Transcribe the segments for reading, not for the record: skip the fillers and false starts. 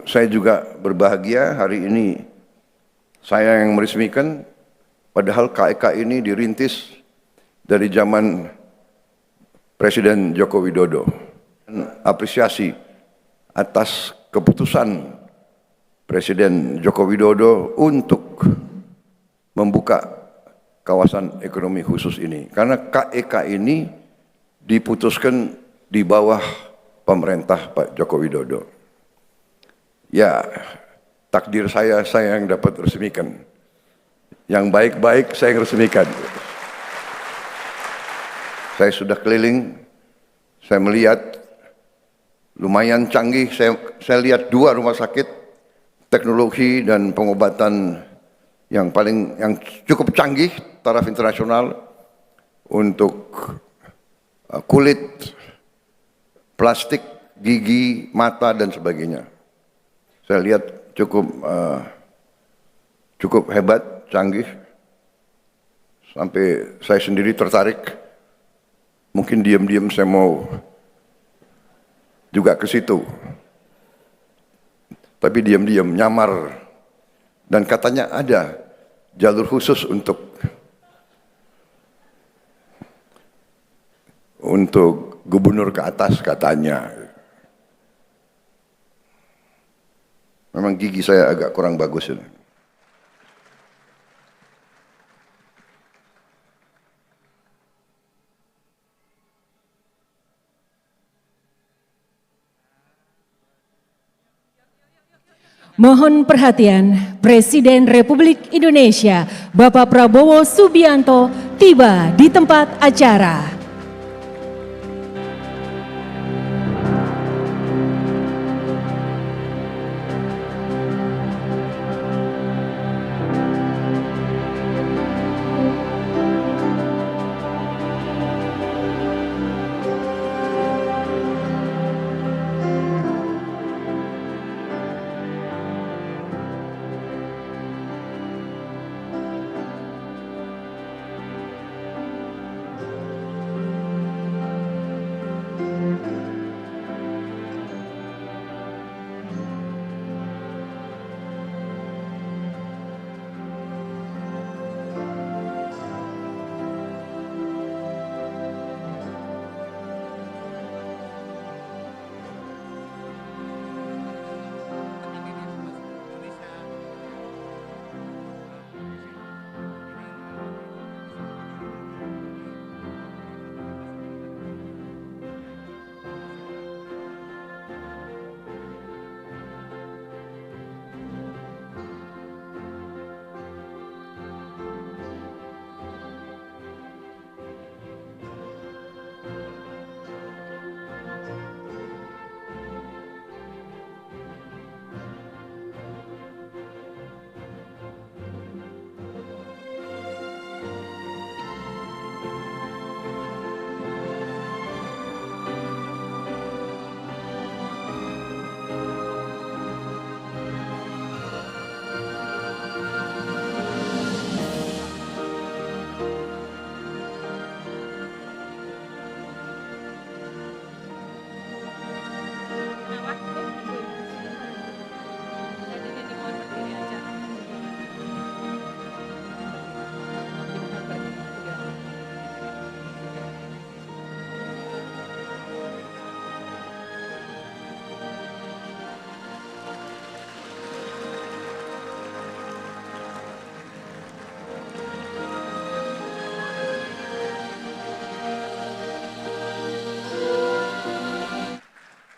Saya juga berbahagia hari ini saya yang meresmikan, padahal KEK ini dirintis dari zaman Presiden Joko Widodo. Apresiasi atas keputusan Presiden Joko Widodo untuk membuka kawasan ekonomi khusus ini. Karena KEK ini diputuskan di bawah pemerintah Pak Joko Widodo. Ya, takdir saya yang dapat resmikan. Yang baik-baik saya yang resmikan. Saya sudah keliling, saya melihat lumayan canggih, saya lihat 2 rumah sakit, teknologi dan pengobatan yang cukup canggih, taraf internasional untuk kulit, plastik, gigi, mata dan sebagainya. Saya lihat cukup hebat, canggih, sampai saya sendiri tertarik. Mungkin diam-diam saya mau juga ke situ, tapi diam-diam nyamar, dan katanya ada jalur khusus untuk gubernur ke atas katanya. Memang gigi saya agak kurang bagus ini. Mohon perhatian, Presiden Republik Indonesia Bapak Prabowo Subianto tiba di tempat acara.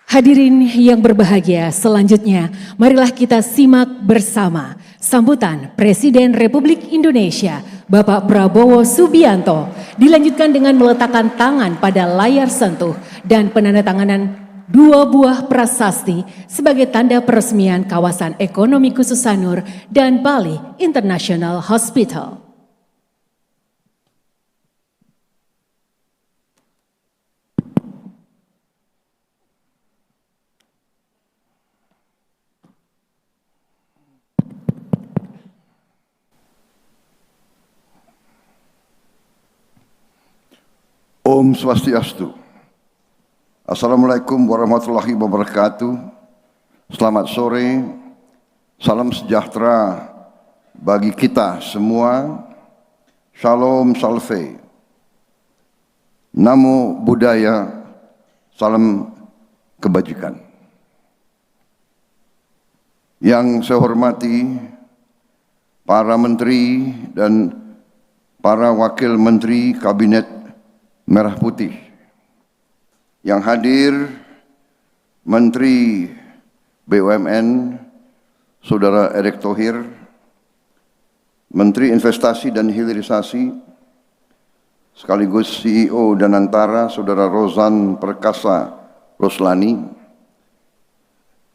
Hadirin yang berbahagia, selanjutnya marilah kita simak bersama sambutan Presiden Republik Indonesia Bapak Prabowo Subianto, dilanjutkan dengan meletakkan tangan pada layar sentuh dan penandatanganan 2 buah prasasti sebagai tanda peresmian kawasan ekonomi khusus Sanur dan Bali International Hospital. Om Swastiastu. Assalamualaikum warahmatullahi wabarakatuh. Selamat sore, salam sejahtera bagi kita semua. Shalom Salve, Namo Buddhaya, salam kebajikan. Yang saya hormati para menteri dan para wakil menteri Kabinet Merah Putih. Yang hadir Menteri BUMN Saudara Erick Thohir, Menteri Investasi dan Hilirisasi sekaligus CEO Danantara Saudara Rozan Perkasa Roslani,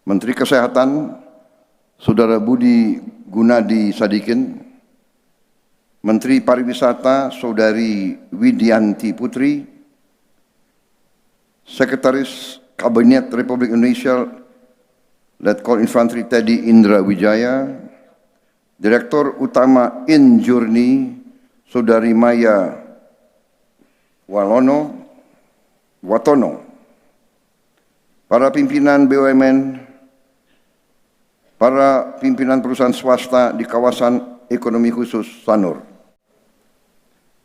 Menteri Kesehatan Saudara Budi Gunadi Sadikin, Menteri Pariwisata Saudari Widianti Putri, Sekretaris Kabinet Republik Indonesia Letkol Infantri Teddy Indra Wijaya, Direktur Utama Injurni Saudari Maya Watono, para pimpinan BUMN, para pimpinan perusahaan swasta di kawasan ekonomi khusus Sanur.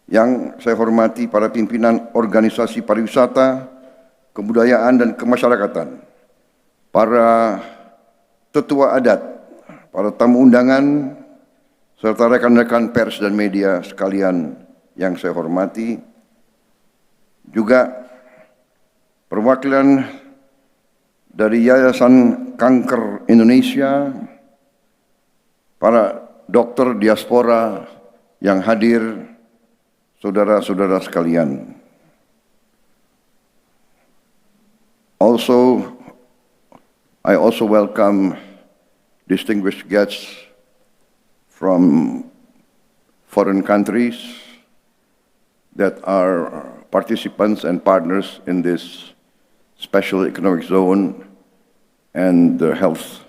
Yang saya hormati para pimpinan organisasi pariwisata, kebudayaan dan kemasyarakatan, para tetua adat, para tamu undangan, serta rekan-rekan pers dan media sekalian yang saya hormati, juga perwakilan dari Yayasan Kanker Indonesia, para dokter diaspora yang hadir, saudara-saudara sekalian. I also welcome distinguished guests from foreign countries that are participants and partners in this special economic zone and the health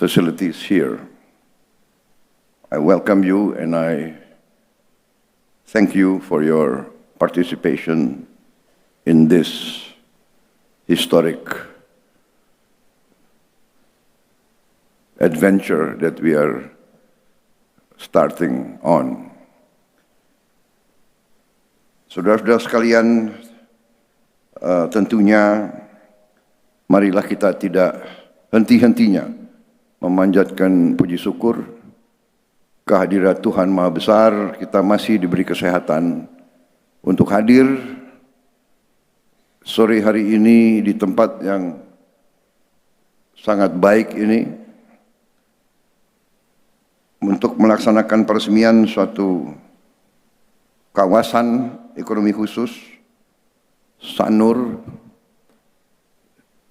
facilities here. I welcome you and I thank you for your participation in this historic adventure that we are starting on. Saudara-saudara sekalian, tentunya marilah kita tidak henti-hentinya memanjatkan puji syukur kehadirat Tuhan Maha Besar. Kita masih diberi kesehatan untuk hadir sore hari ini di tempat yang sangat baik ini untuk melaksanakan peresmian suatu kawasan ekonomi khusus Sanur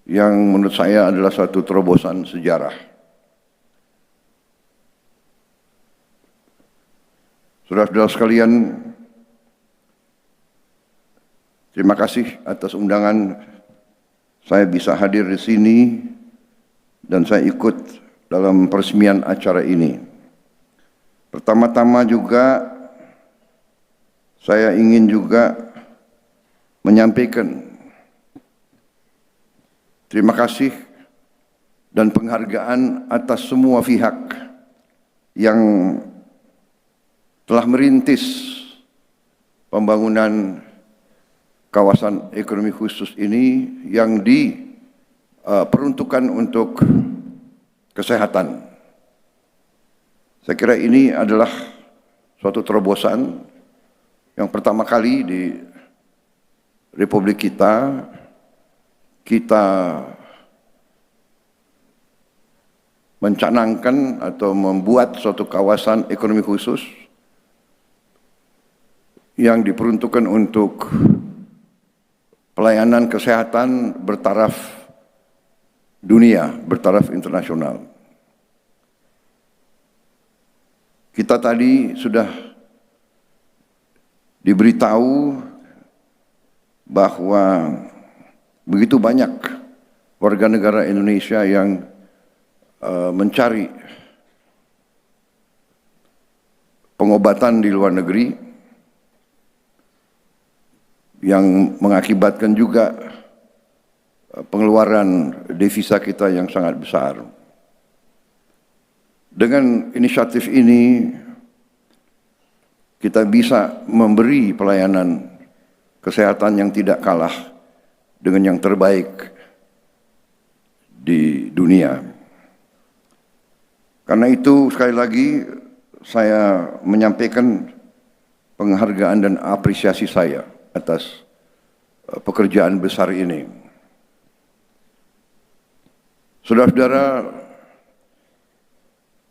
yang menurut saya adalah suatu terobosan sejarah. Saudara-saudara sekalian, terima kasih atas undangan saya bisa hadir di sini dan saya ikut dalam peresmian acara ini. Pertama-tama juga saya ingin juga menyampaikan terima kasih dan penghargaan atas semua pihak yang telah merintis pembangunan kawasan ekonomi khusus ini yang diperuntukkan untuk kesehatan. Saya kira ini adalah suatu terobosan yang pertama kali di Republik kita mencanangkan atau membuat suatu kawasan ekonomi khusus yang diperuntukkan untuk pelayanan kesehatan bertaraf dunia, bertaraf internasional. Kita tadi sudah diberitahu bahwa begitu banyak warga negara Indonesia yang mencari pengobatan di luar negeri yang mengakibatkan juga pengeluaran devisa kita yang sangat besar. Dengan inisiatif ini, kita bisa memberi pelayanan kesehatan yang tidak kalah dengan yang terbaik di dunia. Karena itu, sekali lagi, saya menyampaikan penghargaan dan apresiasi saya atas pekerjaan besar ini. Saudara-saudara,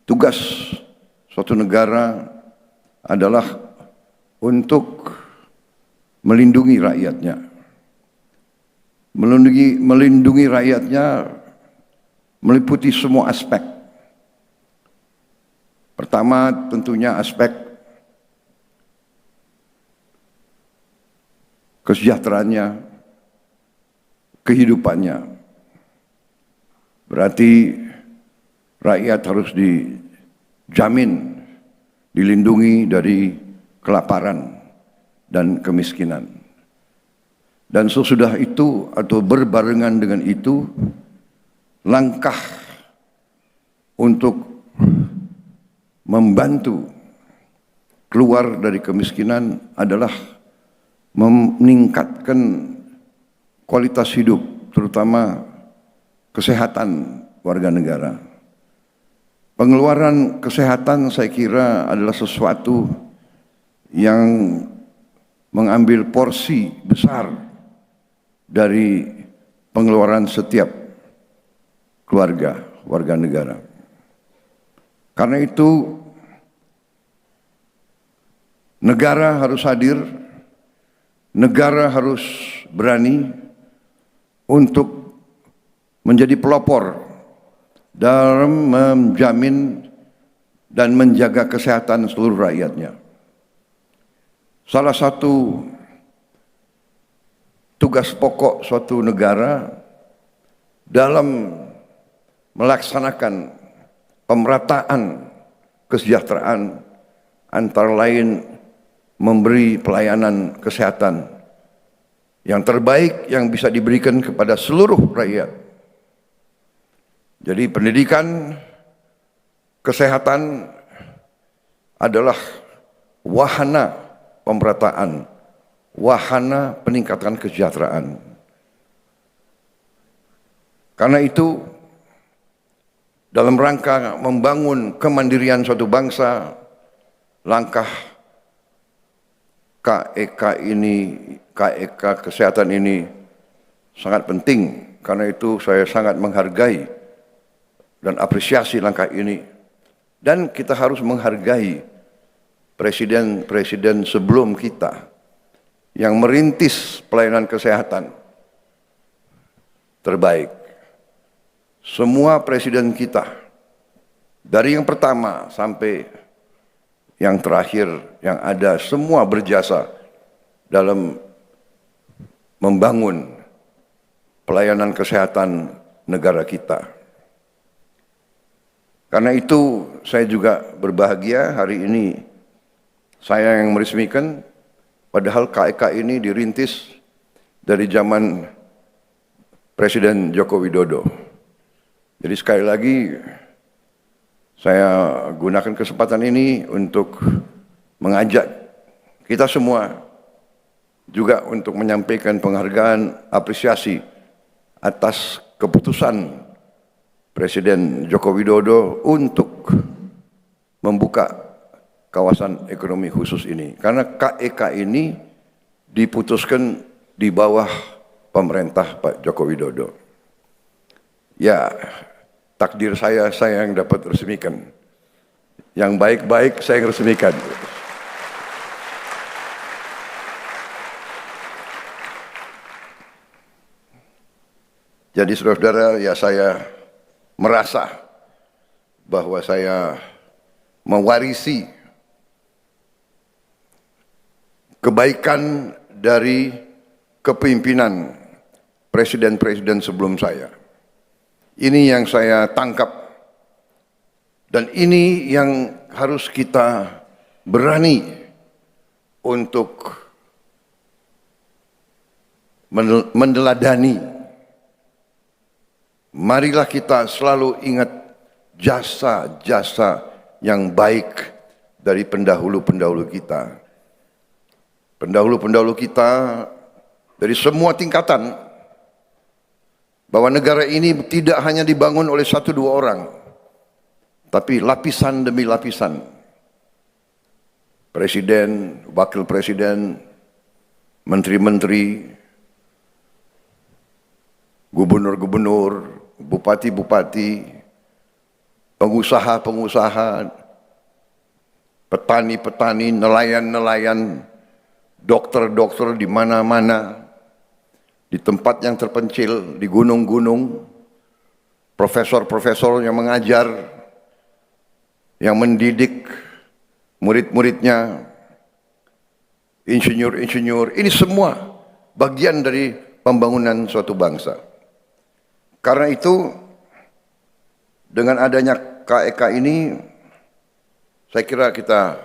tugas suatu negara adalah untuk melindungi rakyatnya. Melindungi rakyatnya meliputi semua aspek. Pertama, tentunya aspek kesejahteraannya, kehidupannya. Berarti rakyat harus dijamin, dilindungi dari kelaparan dan kemiskinan. Dan sesudah itu atau berbarengan dengan itu, langkah untuk membantu keluar dari kemiskinan adalah meningkatkan kualitas hidup, terutama kesehatan warga negara. Pengeluaran kesehatan saya kira adalah sesuatu yang mengambil porsi besar dari pengeluaran setiap keluarga, warga negara. Karena itu, negara harus hadir, negara harus berani untuk menjadi pelopor dalam menjamin dan menjaga kesehatan seluruh rakyatnya. Salah satu tugas pokok suatu negara dalam melaksanakan pemerataan kesejahteraan antara lain memberi pelayanan kesehatan yang terbaik yang bisa diberikan kepada seluruh rakyat. Jadi pendidikan kesehatan adalah wahana pemerataan, wahana peningkatan kesejahteraan. Karena itu, dalam rangka membangun kemandirian suatu bangsa, langkah KEK kesehatan ini sangat penting. Karena itu saya sangat menghargai dan apresiasi langkah ini. Dan kita harus menghargai presiden-presiden sebelum kita yang merintis pelayanan kesehatan terbaik. Semua presiden kita, dari yang pertama sampai yang terakhir yang ada, semua berjasa dalam membangun pelayanan kesehatan negara kita. Karena itu saya juga berbahagia hari ini saya yang meresmikan, padahal KEK ini dirintis dari zaman Presiden Joko Widodo. Jadi sekali lagi saya gunakan kesempatan ini untuk mengajak kita semua juga untuk menyampaikan penghargaan apresiasi atas keputusan Presiden Joko Widodo untuk membuka kawasan ekonomi khusus ini. Karena KEK ini diputuskan di bawah pemerintah Pak Joko Widodo. Ya, takdir saya yang dapat resmikan. Yang baik-baik saya yang resmikan. Jadi saudara-saudara, ya saya merasa bahwa saya mewarisi kebaikan dari kepemimpinan presiden-presiden sebelum saya. Ini yang saya tangkap dan ini yang harus kita berani untuk mendeladani marilah kita selalu ingat jasa-jasa yang baik dari pendahulu-pendahulu kita. Pendahulu-pendahulu kita dari semua tingkatan, bahwa negara ini tidak hanya dibangun oleh 1-2 orang, tapi lapisan demi lapisan. Presiden, wakil presiden, menteri-menteri, gubernur-gubernur, bupati-bupati, pengusaha-pengusaha, petani-petani, nelayan-nelayan, dokter-dokter di mana-mana, di tempat yang terpencil, di gunung-gunung, profesor-profesor yang mengajar, yang mendidik murid-muridnya, insinyur-insinyur, ini semua bagian dari pembangunan suatu bangsa. Karena itu, dengan adanya KEK ini, saya kira kita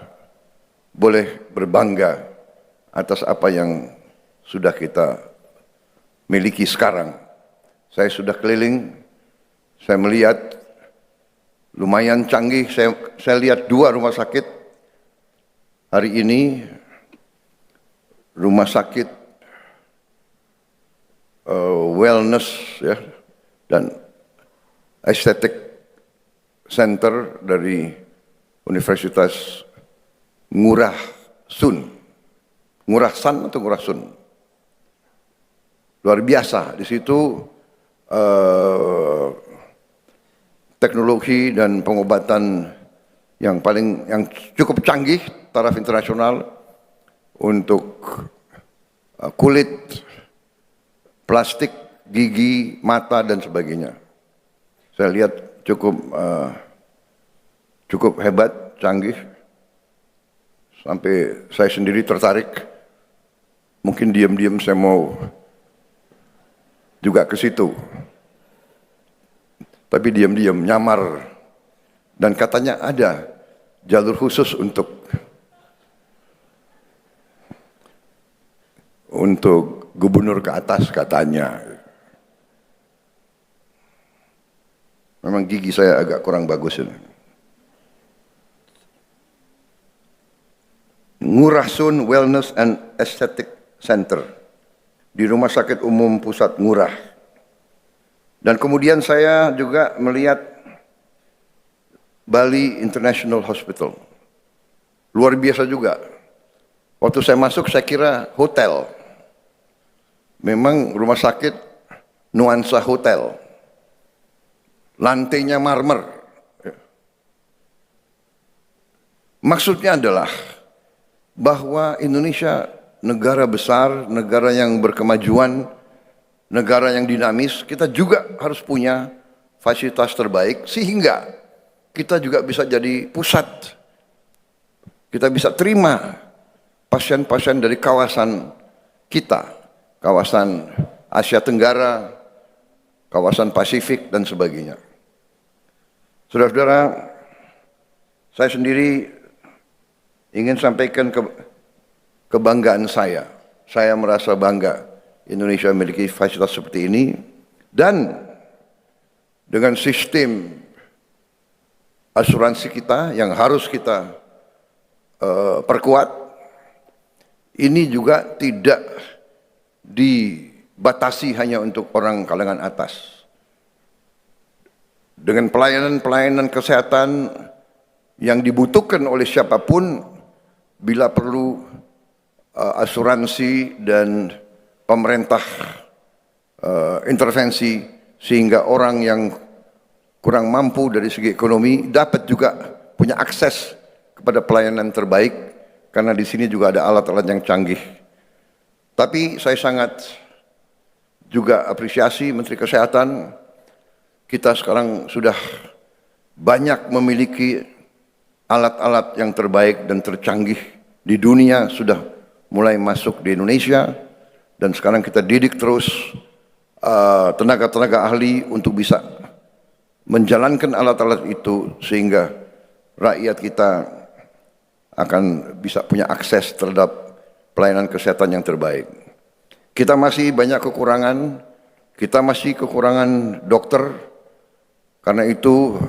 boleh berbangga atas apa yang sudah kita miliki sekarang. Saya sudah keliling, saya melihat lumayan canggih, saya lihat 2 rumah sakit hari ini, rumah sakit wellness ya, dan aesthetic center dari Universitas Ngurah Sun. Ngurah San atau Ngurah Sun. Luar biasa di situ, teknologi dan pengobatan yang cukup canggih taraf internasional untuk kulit, plastik, gigi, mata dan sebagainya. Saya lihat cukup hebat, canggih. Sampai saya sendiri tertarik. Mungkin diam-diam saya mau juga ke situ. Tapi diam-diam nyamar, dan katanya ada jalur khusus untuk gubernur ke atas katanya. Memang gigi saya agak kurang bagus ini. Ngurah Sun Wellness and Aesthetic Center di Rumah Sakit Umum Pusat Ngurah. Dan kemudian saya juga melihat Bali International Hospital. Luar biasa juga. Waktu saya masuk saya kira hotel. Memang rumah sakit nuansa hotel. Lantainya marmer. Maksudnya adalah bahwa Indonesia negara besar, negara yang berkemajuan, negara yang dinamis, kita juga harus punya fasilitas terbaik sehingga kita juga bisa jadi pusat. Kita bisa terima pasien-pasien dari kawasan kita, kawasan Asia Tenggara, kawasan Pasifik dan sebagainya. Saudara-saudara, saya sendiri ingin sampaikan kebanggaan saya. Saya merasa bangga Indonesia memiliki fasilitas seperti ini, dan dengan sistem asuransi kita yang harus kita perkuat, ini juga tidak dibatasi hanya untuk orang kalangan atas. Dengan pelayanan-pelayanan kesehatan yang dibutuhkan oleh siapapun, bila perlu asuransi dan pemerintah intervensi sehingga orang yang kurang mampu dari segi ekonomi dapat juga punya akses kepada pelayanan terbaik, karena di sini juga ada alat-alat yang canggih. Tapi saya sangat juga apresiasi Menteri Kesehatan, kita sekarang sudah banyak memiliki alat-alat yang terbaik dan tercanggih di dunia, sudah mulai masuk di Indonesia, dan sekarang kita didik terus tenaga-tenaga ahli untuk bisa menjalankan alat-alat itu sehingga rakyat kita akan bisa punya akses terhadap pelayanan kesehatan yang terbaik. Kita masih banyak kekurangan, kita masih kekurangan dokter, Karena itu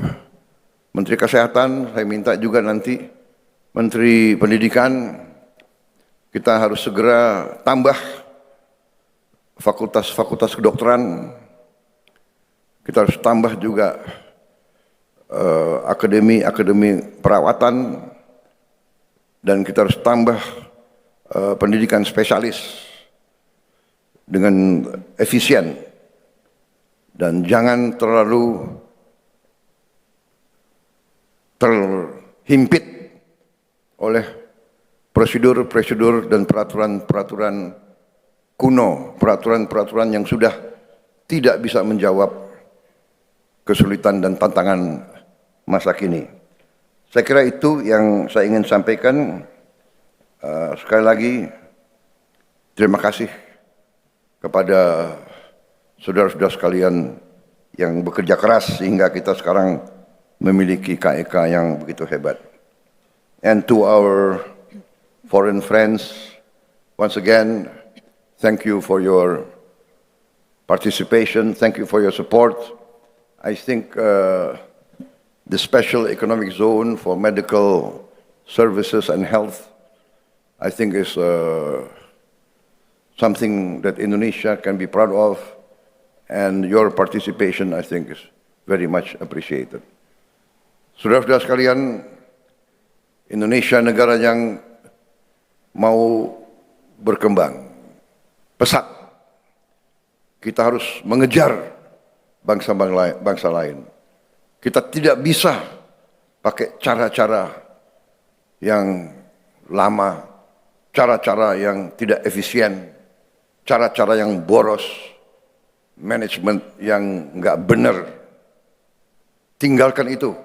Menteri Kesehatan, saya minta juga nanti Menteri Pendidikan, kita harus segera tambah fakultas-fakultas kedokteran, kita harus tambah juga akademi-akademi perawatan, dan kita harus tambah pendidikan spesialis dengan efisien, dan jangan terlalu terhimpit oleh prosedur-prosedur dan peraturan-peraturan kuno, peraturan-peraturan yang sudah tidak bisa menjawab kesulitan dan tantangan masa kini. Saya kira itu yang saya ingin sampaikan. Sekali lagi, terima kasih kepada saudara-saudara sekalian yang bekerja keras sehingga kita sekarang memiliki KEK yang begitu hebat. And to our foreign friends, once again, thank you for your participation, thank you for your support. I think the special economic zone for medical services and health, I think is something that Indonesia can be proud of, and your participation, I think, is very much appreciated. Saudara-saudara sekalian, Indonesia negara yang mau berkembang pesat. Kita harus mengejar bangsa lain. Kita tidak bisa pakai cara-cara yang lama, cara-cara yang tidak efisien, cara-cara yang boros, manajemen yang nggak benar. Tinggalkan itu.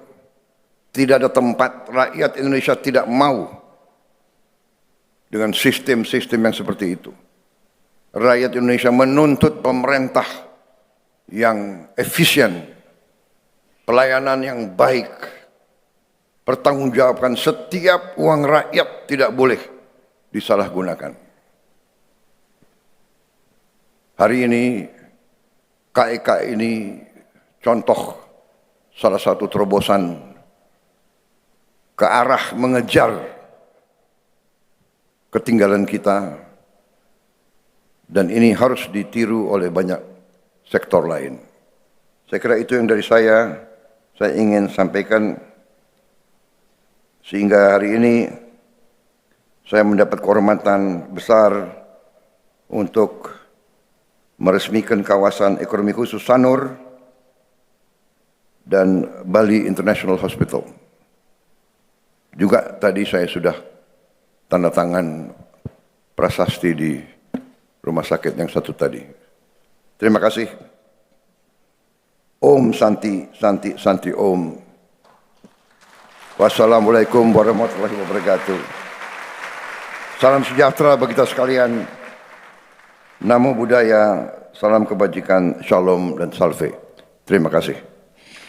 Tidak ada tempat, rakyat Indonesia tidak mau dengan sistem-sistem yang seperti itu. Rakyat Indonesia menuntut pemerintah yang efisien, pelayanan yang baik, pertanggungjawabkan setiap uang rakyat tidak boleh disalahgunakan. Hari ini, KEK ini contoh salah satu terobosan ke arah mengejar ketinggalan kita, dan ini harus ditiru oleh banyak sektor lain. Saya kira itu yang dari saya ingin sampaikan, sehingga hari ini saya mendapat kehormatan besar untuk meresmikan kawasan ekonomi khusus Sanur dan Bali International Hospital. Juga tadi saya sudah tanda tangan prasasti di rumah sakit yang satu tadi. Terima kasih. Om Santi, Santi, Santi Om. Wassalamualaikum warahmatullahi wabarakatuh. Salam sejahtera bagi kita sekalian. Namo Buddhaya, salam kebajikan, shalom dan salve. Terima kasih.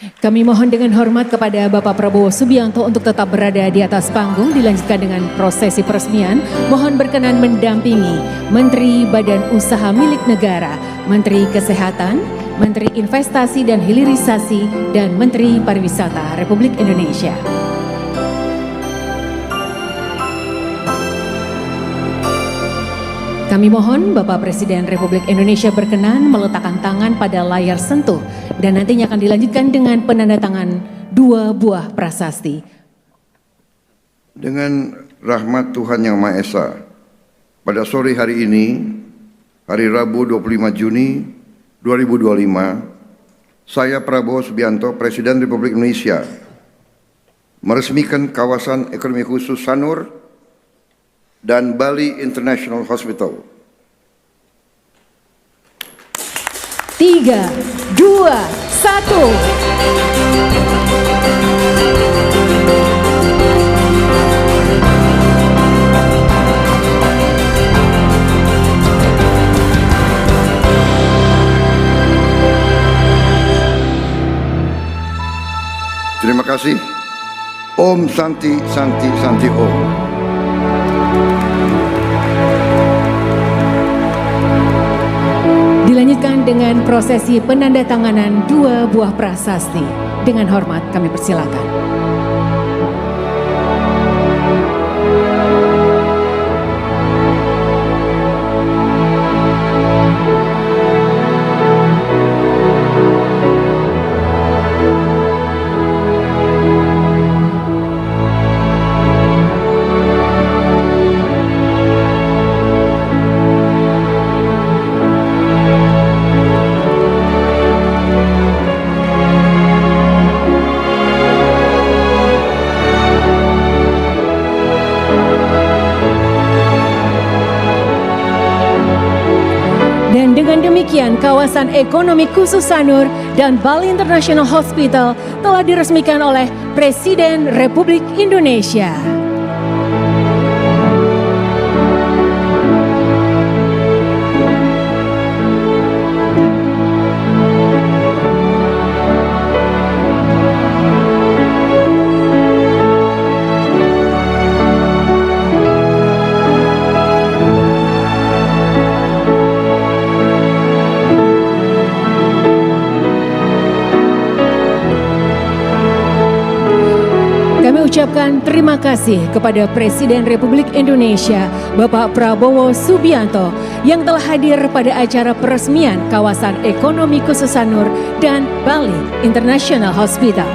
Kami mohon dengan hormat kepada Bapak Prabowo Subianto untuk tetap berada di atas panggung, dilanjutkan dengan prosesi peresmian. Mohon berkenan mendampingi Menteri Badan Usaha Milik Negara, Menteri Kesehatan, Menteri Investasi dan Hilirisasi, dan Menteri Pariwisata Republik Indonesia. Kami mohon Bapak Presiden Republik Indonesia berkenan meletakkan tangan pada layar sentuh dan nantinya akan dilanjutkan dengan penandatangan 2 buah prasasti. Dengan rahmat Tuhan Yang Maha Esa, pada sore hari ini, hari Rabu 25 Juni 2025, saya Prabowo Subianto, Presiden Republik Indonesia, meresmikan kawasan ekonomi khusus Sanur dan Bali International Hospital. 3, 2, 1. Terima kasih. Om Santi, Santi, Santi Om. Dilanjutkan dengan prosesi penandatanganan 2 buah prasasti. Dengan hormat kami persilakan. Dan dengan demikian, kawasan ekonomi khusus Sanur dan Bali International Hospital telah diresmikan oleh Presiden Republik Indonesia. Kami ucapkan terima kasih kepada Presiden Republik Indonesia, Bapak Prabowo Subianto, yang telah hadir pada acara peresmian kawasan ekonomi khusus Sanur dan Bali International Hospital.